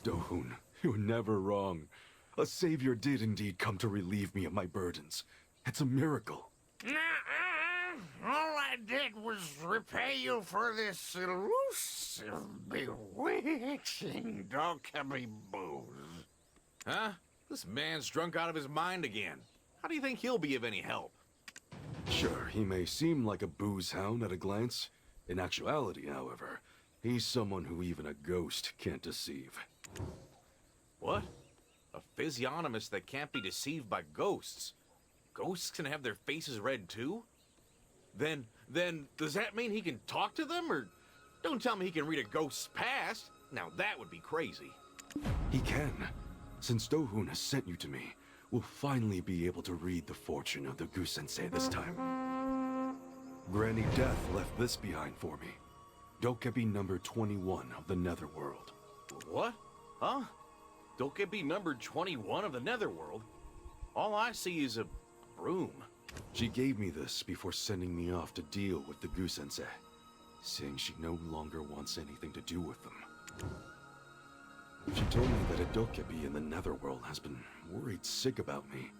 Stohun, you're never wrong. A savior did indeed come to relieve me of my burdens. It's a miracle. Nuh-uh. All I did was repay you for this elusive, bewitching Dokkaebi booze. Huh? This man's drunk out of his mind again. How do you think he'll be of any help? Sure, he may seem like a booze hound at a glance. In actuality, however, he's someone who even a ghost can't deceive. What? A physiognomist that can't be deceived by ghosts? Ghosts can have their faces read too? Then, does that mean he can talk to them? Or don't tell me he can read a ghost's past. Now that would be crazy. He can. Since Stohun has sent you to me, we'll finally be able to read the fortune of the Geuseunsae this time. Granny Death left this behind for me. Dokkaebi number 21 of the Netherworld. What? Huh? Dokkaebi number 21 of the Netherworld? All I see is a broom. She gave me this before sending me off to deal with the Geuseunsae, saying she no longer wants anything to do with them. She told me that a Dokkaebi in the Netherworld has been worried sick about me.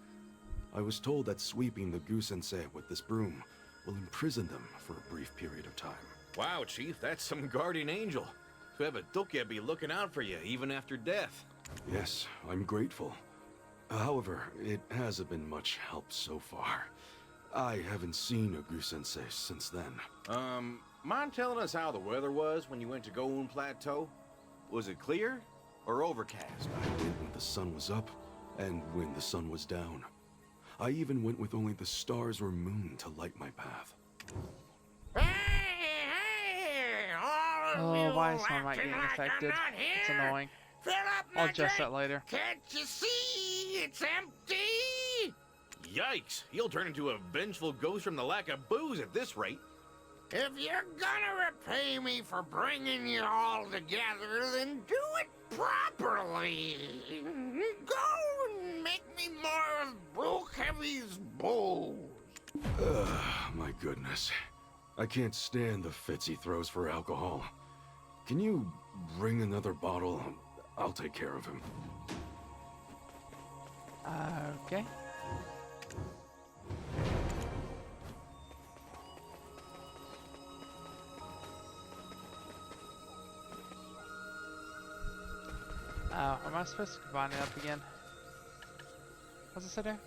I was told that sweeping the Geuseunsae with this broom will imprison them for a brief period of time. Wow, Chief, that's some guardian angel. To have a Dokkaebi looking out for you even after death. Yes, I'm grateful. However, it hasn't been much help so far. I haven't seen a Geuseunsae since then. Mind telling us how the weather was when you went to Geuun Plateau? Was it clear or overcast? I went when the sun was up and when the sun was down. I even went with only the stars or moon to light my path. Hey, all of Oh, you why is my mic acting getting like affected? I'm not here. It's annoying. Fill up my I'll adjust drink. that later. Can't you see it's empty? Yikes! He'll turn into a vengeful ghost from the lack of booze at this rate. If you're gonna repay me for bringing you all together, then do it properly. Go and make me more of Dokkaebi's booze. My goodness. I can't stand the fits he throws for alcohol. Can you bring another bottle? I'll take care of him. Okay. Am I supposed to combine it up again? What's it say there?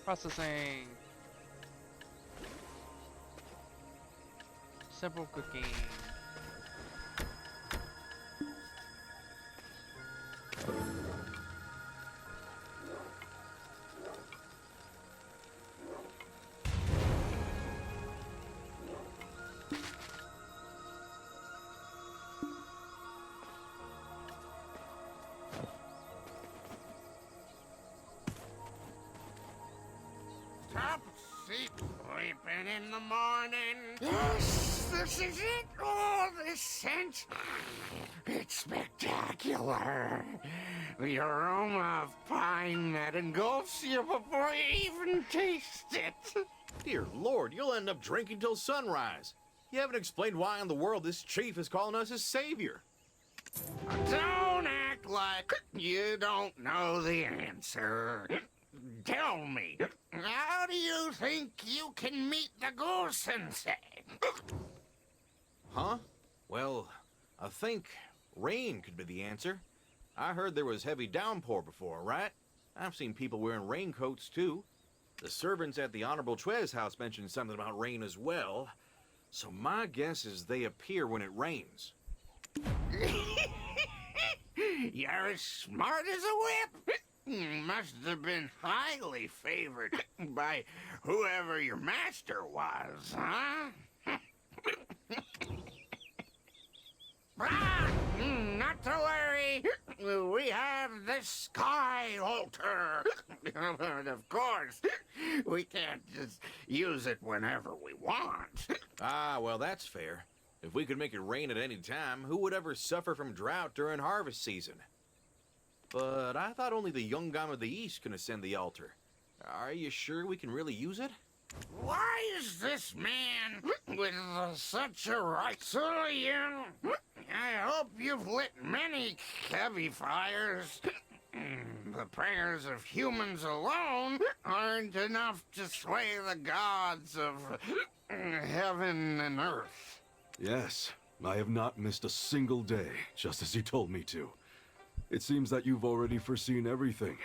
Processing. Simple cooking. Stop sleeping in the morning. Yes, this is it. Oh, this scent. It's spectacular. The aroma of pine that engulfs you before you even taste it. Dear Lord, you'll end up drinking till sunrise. You haven't explained why in the world this chief is calling us his savior. Don't act like you don't know the answer. Tell me, how do you think you can meet the Geuseunsae? Huh? Well, I think rain could be the answer. I heard there was heavy downpour before, right? I've seen people wearing raincoats too. The servants at the Honorable Trez house mentioned something about rain as well. So my guess is they appear when it rains. You're as smart as a whip. Must have been highly favored by whoever your master was, huh? Not to worry. We have the Sky Altar. And of course, we can't just use it whenever we want. Ah, well, that's fair. If we could make it rain at any time, who would ever suffer from drought during harvest season? But I thought only the Yungam of the East can ascend the altar. Are you sure we can really use it? Why is this man with such a right? Sulian, I hope you've lit many heavy fires. The prayers of humans alone aren't enough to sway the gods of heaven and earth. Yes, I have not missed a single day, just as you told me to. It seems that you've already foreseen everything,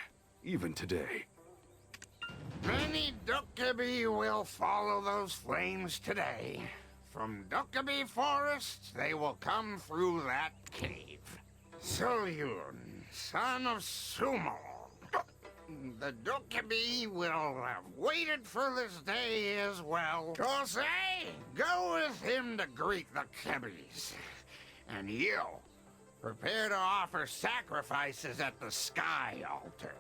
even today. Many Dokkaebi will follow those flames today. From Dokkaebi Forest, they will come through that cave. Soyun, son of Sumo. The Dokkaebi will have waited for this day as well. Geuseunsae, go with him to greet the Kebis. And you, prepare to offer sacrifices at the Sky Altar.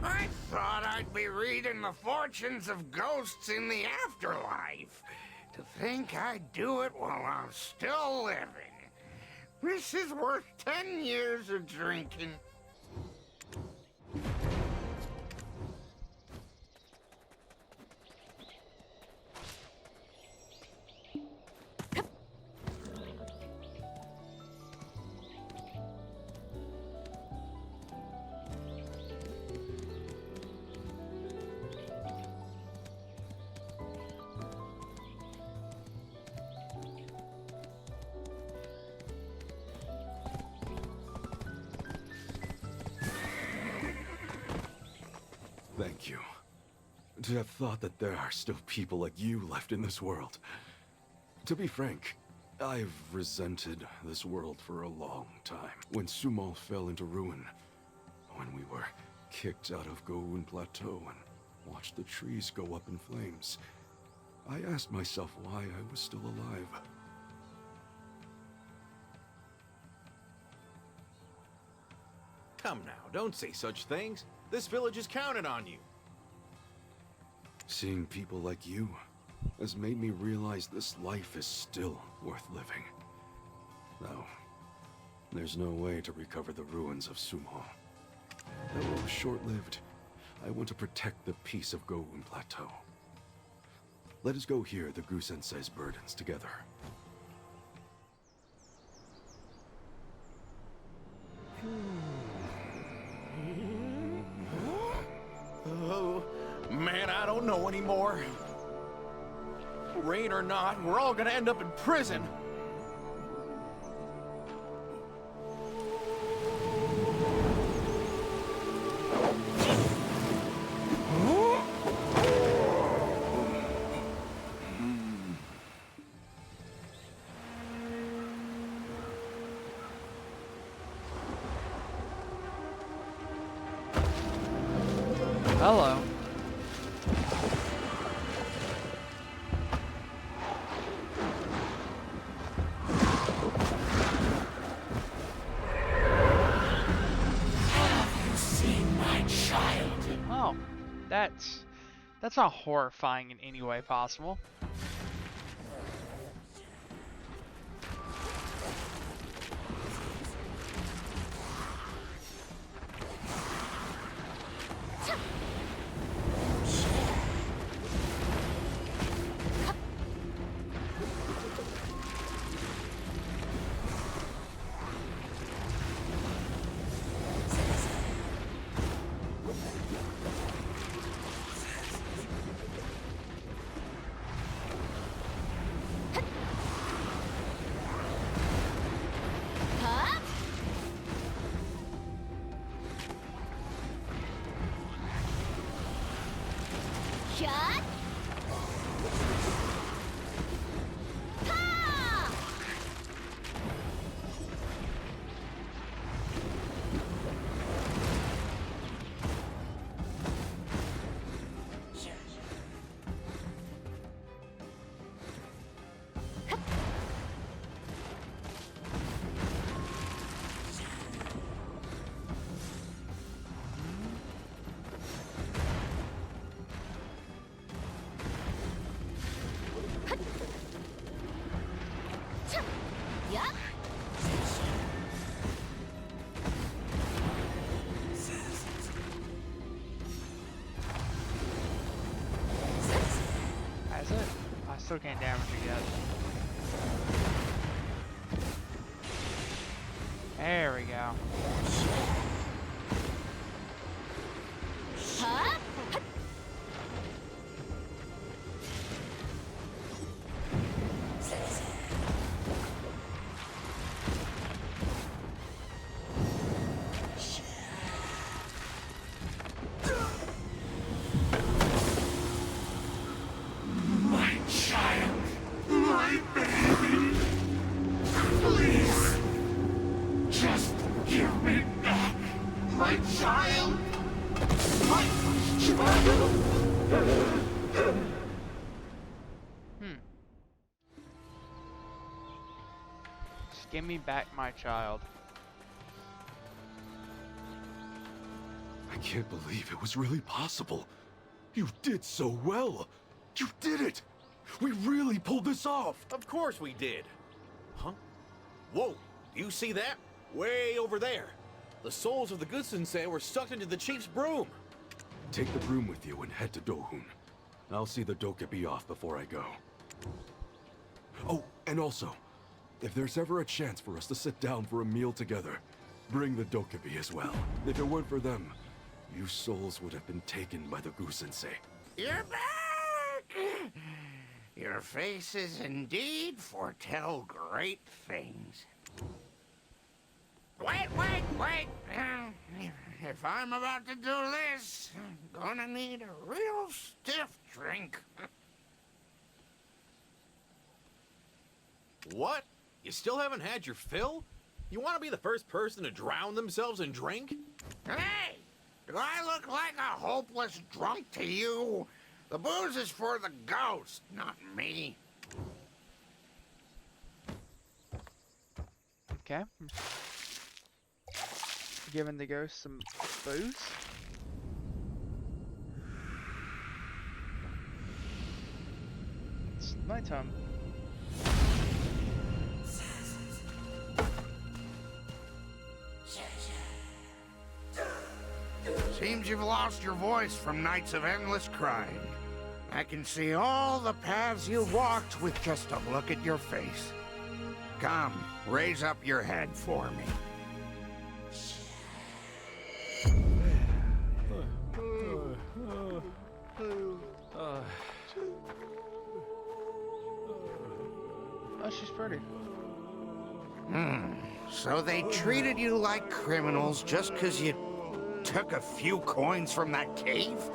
I thought I'd be reading the fortunes of ghosts in the afterlife. To think I'd do it while I'm still living. This is worth 10 years of drinking. Thank you. To have thought that there are still people like you left in this world. To be frank, I've resented this world for a long time. When Sumo fell into ruin, when we were kicked out of Geuun Plateau and watched the trees go up in flames, I asked myself why I was still alive. Come now, don't say such things. This village is counting on you. Seeing people like you has made me realize this life is still worth living. Though, there's no way to recover the ruins of Sumo. Though it was short-lived, I want to protect the peace of Geuun Plateau. Let us go hear the Geuseunsae's burdens together. Oh, man, I don't know anymore. Rain or not, we're all gonna end up in prison. Hello. Oh, that's not horrifying in any way possible. Shut. Ha! Yup. Has it? I still can't damage it yet. There we go. Huh? My child, my baby, please, just give me back my child, my child. Just give me back my child. I can't believe it was really possible. You did so well. You did it. We really pulled this off. Of course we did. Huh? Whoa, do you see that? Way over there. The souls of the Geuseunsae were sucked into the chief's broom. Take the broom with you and head to Dohun. I'll see the Dokkaebi off before I go. Oh, and also, if there's ever a chance for us to sit down for a meal together, bring the Dokkaebi as well. If it weren't for them, you souls would have been taken by the Geuseunsae. You're back! Your faces indeed foretell great things. Wait! If I'm about to do this, I'm gonna need a real stiff drink. What? You still haven't had your fill? You want to be the first person to drown themselves in drink? Hey! Do I look like a hopeless drunk to you? The booze is for the ghost, not me. Okay. Giving the ghost some booze. It's nighttime. Seems you've lost your voice from nights of endless crying. I can see all the paths you walked with just a look at your face. Come, raise up your head for me. Oh, she's pretty. So they treated you like criminals just 'cause you took a few coins from that cave?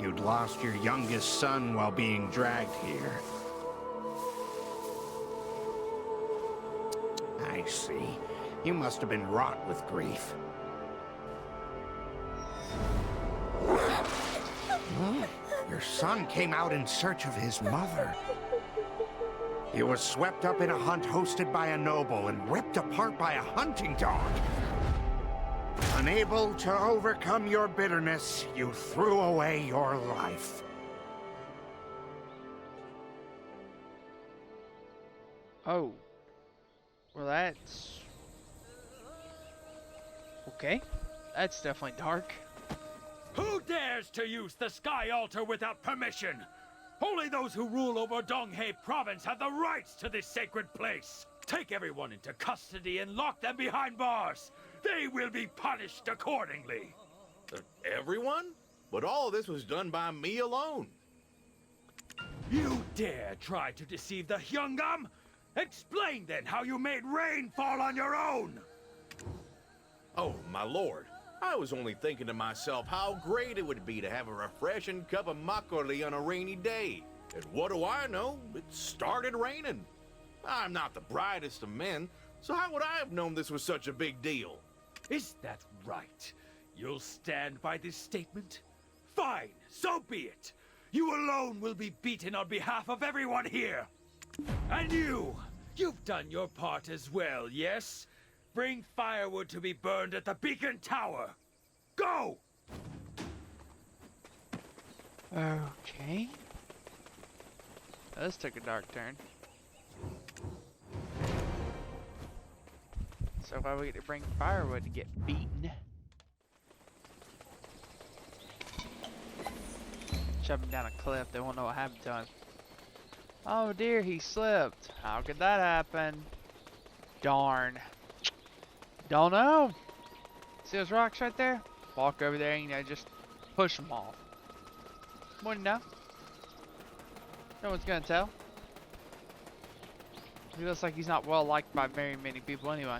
You'd lost your youngest son while being dragged here. I see. You must have been wrought with grief. Your son came out in search of his mother. He was swept up in a hunt hosted by a noble and ripped apart by a hunting dog. Unable to overcome your bitterness, you threw away your life. Oh. Well, that's... okay. That's definitely dark. Who dares to use the Sky Altar without permission? Only those who rule over Donghae Province have the rights to this sacred place. Take everyone into custody and lock them behind bars. They will be punished accordingly. Everyone? But all of this was done by me alone. You dare try to deceive the Hyungam? Explain then how you made rain fall on your own. Oh, my lord. I was only thinking to myself how great it would be to have a refreshing cup of makgeolli on a rainy day. And what do I know? It started raining. I'm not the brightest of men, so how would I have known this was such a big deal? Is that right? You'll stand by this statement? Fine, so be it. You alone will be beaten on behalf of everyone here. And you've done your part as well, yes? Bring firewood to be burned at the beacon tower. Go! Okay. This took a dark turn. So why we get to bring firewood to get beaten? shove him down a cliff. They won't know what happened to him. Oh dear, he slipped. How could that happen? Darn. Don't know. See those rocks right there? Walk over there and, you know, just push them off. Wouldn't know. No one's gonna tell. He looks like he's not well liked by very many people anyway.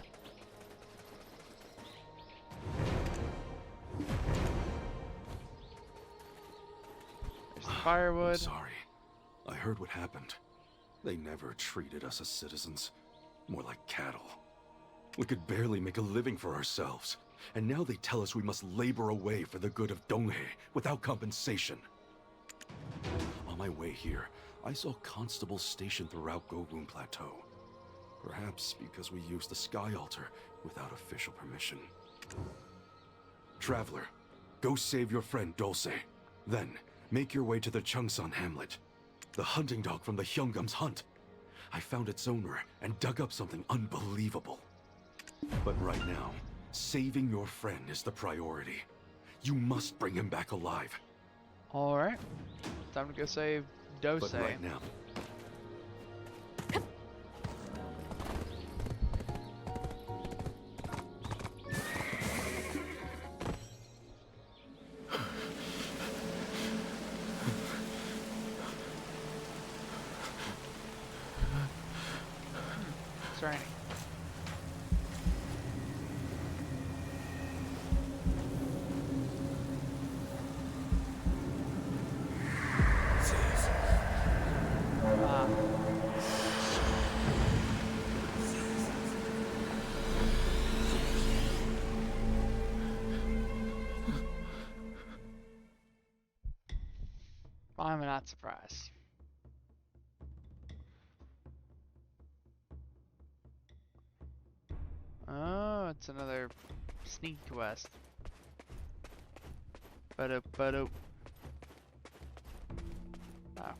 There's the firewood. Sorry. I heard what happened. They never treated us as citizens. More like cattle. We could barely make a living for ourselves. And now they tell us we must labor away for the good of Donghae without compensation. On my way here, I saw constables stationed throughout Geuseunsae Plateau. Perhaps because we used the Sky Altar without official permission. Traveler, go save your friend Geuseunsae. Then, make your way to the Cheongsan hamlet. The hunting dog from the Hyungum's hunt. I found its owner and dug up something unbelievable. But right now, saving your friend is the priority. You must bring him back alive. Alright. Time to go save Geuseunsae. But right now... It's raining. I'm not surprised. Oh, it's another sneak quest. Oh,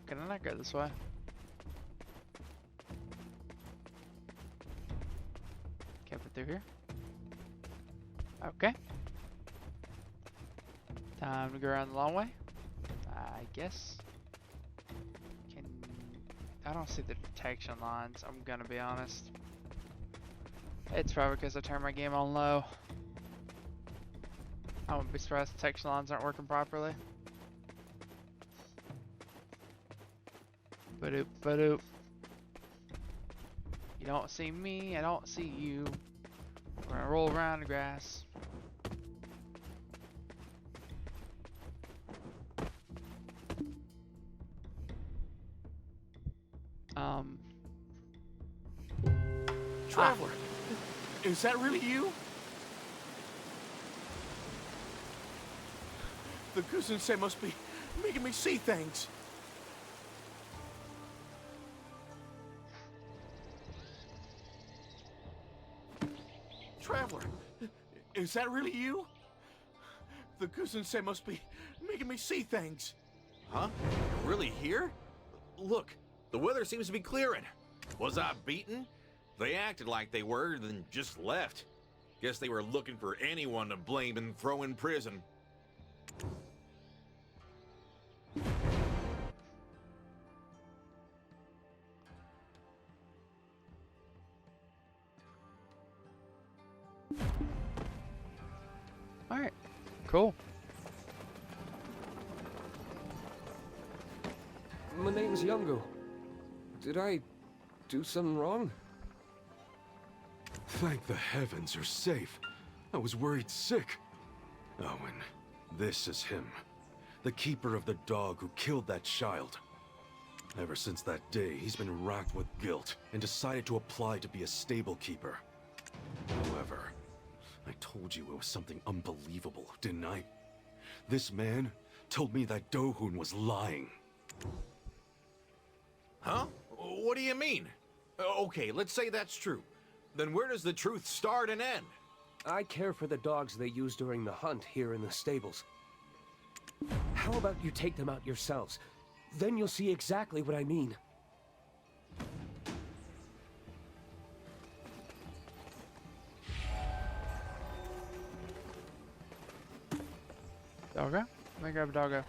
can I not go this way? Can't put through here. Okay. Time to go around the long way. I guess. I don't see the detection lines, I'm gonna be honest. It's probably because I turned my game on low. I wouldn't be surprised detection lines aren't working properly. Ba-doop. You don't see me, I don't see you. We're gonna roll around the grass. Traveler, is that really you? The Geuseunsae must be making me see things. Traveler, is that really you? The Geuseunsae must be making me see things. Huh? You're really here? Look, the weather seems to be clearing. Was I beaten? They acted like they were, then just left. Guess they were looking for anyone to blame and throw in prison. Alright, cool. My name's Youngo. Did I do something wrong? Thank the heavens you're safe. I was worried sick. Owen, this is him. The keeper of the dog who killed that child. Ever since that day, he's been racked with guilt and decided to apply to be a stable keeper. However, I told you it was something unbelievable, didn't I? This man told me that Do-hoon was lying. Huh? What do you mean? Okay, let's say that's true. Then where does the truth start and end? I care for the dogs they use during the hunt here in the stables. How about you take them out yourselves? Then you'll see exactly what I mean. Doggo? Let me grab a doggo.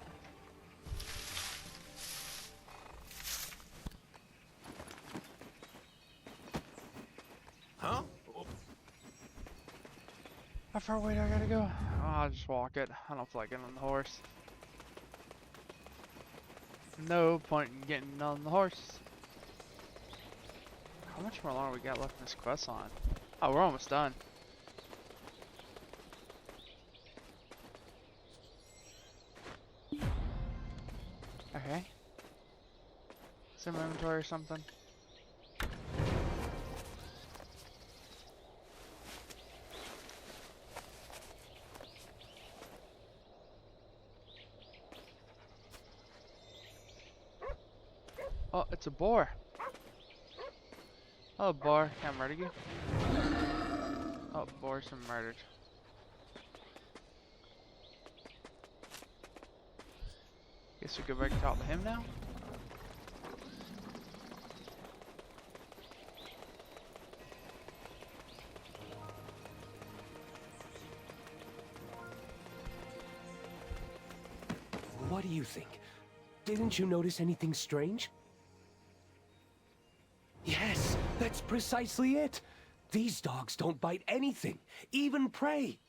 far away do I gotta go? Oh, I'll just walk it. I don't feel like getting on the horse. No point in getting on the horse. How much more longer we got left in this quest line? Oh, we're almost done. Okay. Some inventory or something. Oh, it's a boar. Oh, boar. Can I murder you? Oh, boar's been murdered. Guess we go back and talk to him now? What do you think? Didn't you notice anything strange? Yes, that's precisely it. These dogs don't bite anything, even prey.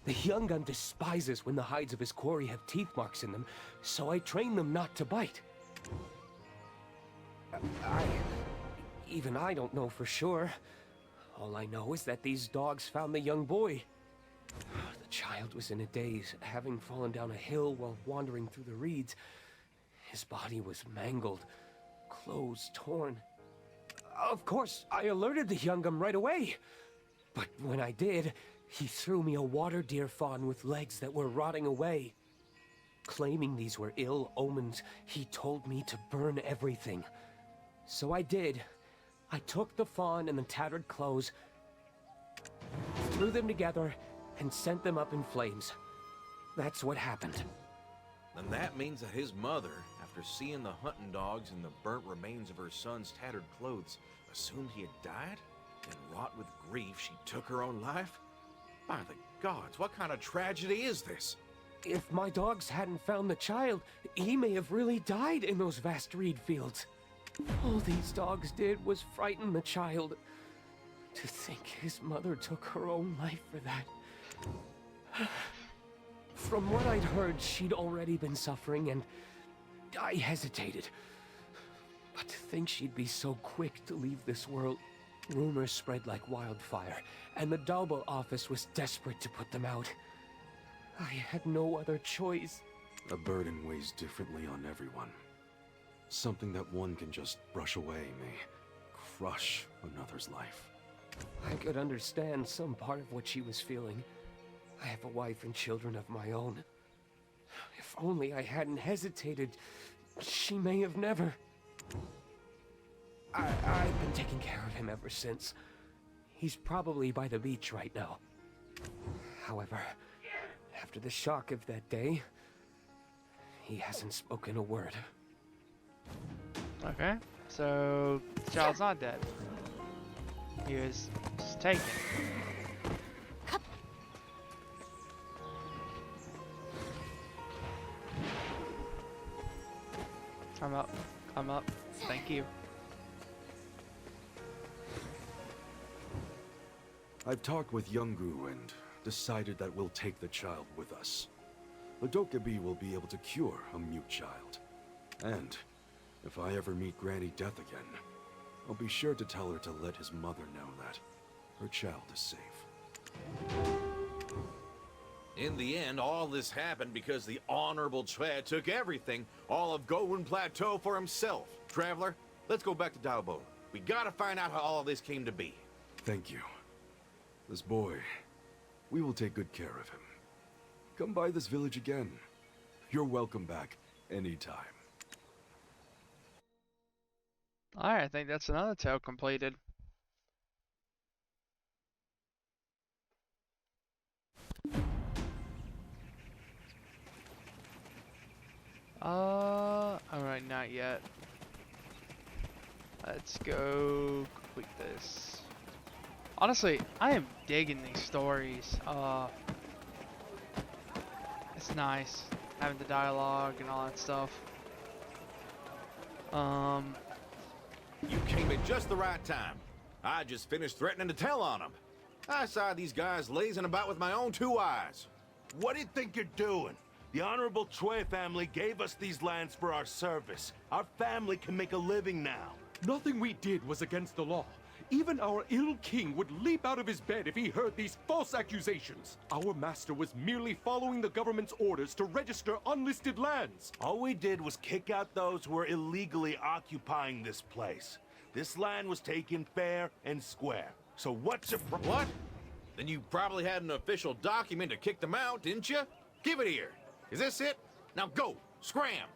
The young gun despises when the hides of his quarry have teeth marks in them, so I train them not to bite. Even I don't know for sure. All I know is that these dogs found the young boy. The child was in a daze, having fallen down a hill while wandering through the reeds. His body was mangled, clothes torn. Of course, I alerted the Youngum right away. But when I did, he threw me a water deer fawn with legs that were rotting away. Claiming these were ill omens, he told me to burn everything. So I did. I took the fawn and the tattered clothes, threw them together, and sent them up in flames. That's what happened. And that means that his mother, after seeing the hunting dogs and the burnt remains of her son's tattered clothes, assumed he had died? And wrought with grief, she took her own life? By the gods, what kind of tragedy is this? If my dogs hadn't found the child, he may have really died in those vast reed fields. All these dogs did was frighten the child. To think his mother took her own life for that. From what I'd heard, she'd already been suffering, and I hesitated. But to think she'd be so quick to leave this world, rumors spread like wildfire, and the Dalbo office was desperate to put them out. I had no other choice. A burden weighs differently on everyone. Something that one can just brush away may crush another's life. I could understand some part of what she was feeling. I have a wife and children of my own. If only I hadn't hesitated, she may have never... I've been taking care of him ever since. He's probably by the beach right now. However, after the shock of that day, he hasn't spoken a word. Okay, so the child's not dead. He was just taken. Come up, come up. Thank you. I've talked with Youngu and decided that we'll take the child with us. The Dokkaebi will be able to cure a mute child. And if I ever meet Granny Death again, I'll be sure to tell her to let his mother know that her child is safe. In the end, all this happened because the Honorable Chue took everything, all of Gowon Plateau, for himself. Traveler, let's go back to Dalbo. We gotta find out how all of this came to be. Thank you. This boy, we will take good care of him. Come by this village again. You're welcome back anytime. Alright, I think that's another tale completed. Alright, not yet. Let's go complete this. Honestly, I am digging these stories. It's nice having the dialogue and all that stuff. You came at just the right time. I just finished threatening to tell on him. I saw these guys lazing about with my own 2 eyes. What do you think you're doing? The Honorable Chue family gave us these lands for our service. Our family can make a living now. Nothing we did was against the law. Even our ill king would leap out of his bed if he heard these false accusations. Our master was merely following the government's orders to register unlisted lands. All we did was kick out those who were illegally occupying this place. This land was taken fair and square. So what's your What? Then you probably had an official document to kick them out, didn't you? Give it here. Is this it? Now go! Scram!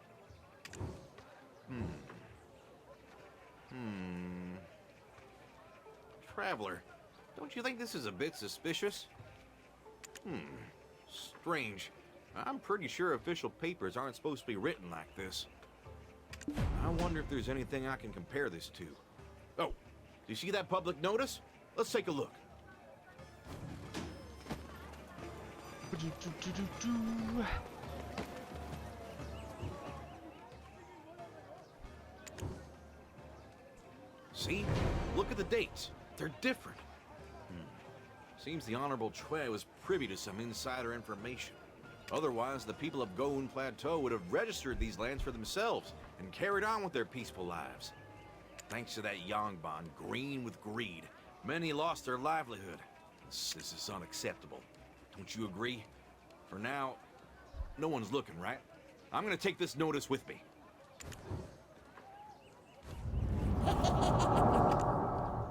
Traveler, don't you think this is a bit suspicious? Strange. I'm pretty sure official papers aren't supposed to be written like this. I wonder if there's anything I can compare this to. Oh, do you see that public notice? Let's take a look. See? Look at the dates. They're different. Seems the Honorable Chue was privy to some insider information. Otherwise, the people of Geuun Plateau would have registered these lands for themselves and carried on with their peaceful lives. Thanks to that Yongbon green with greed, many lost their livelihood. This is unacceptable. Don't you agree? For now, no one's looking, right? I'm gonna take this notice with me.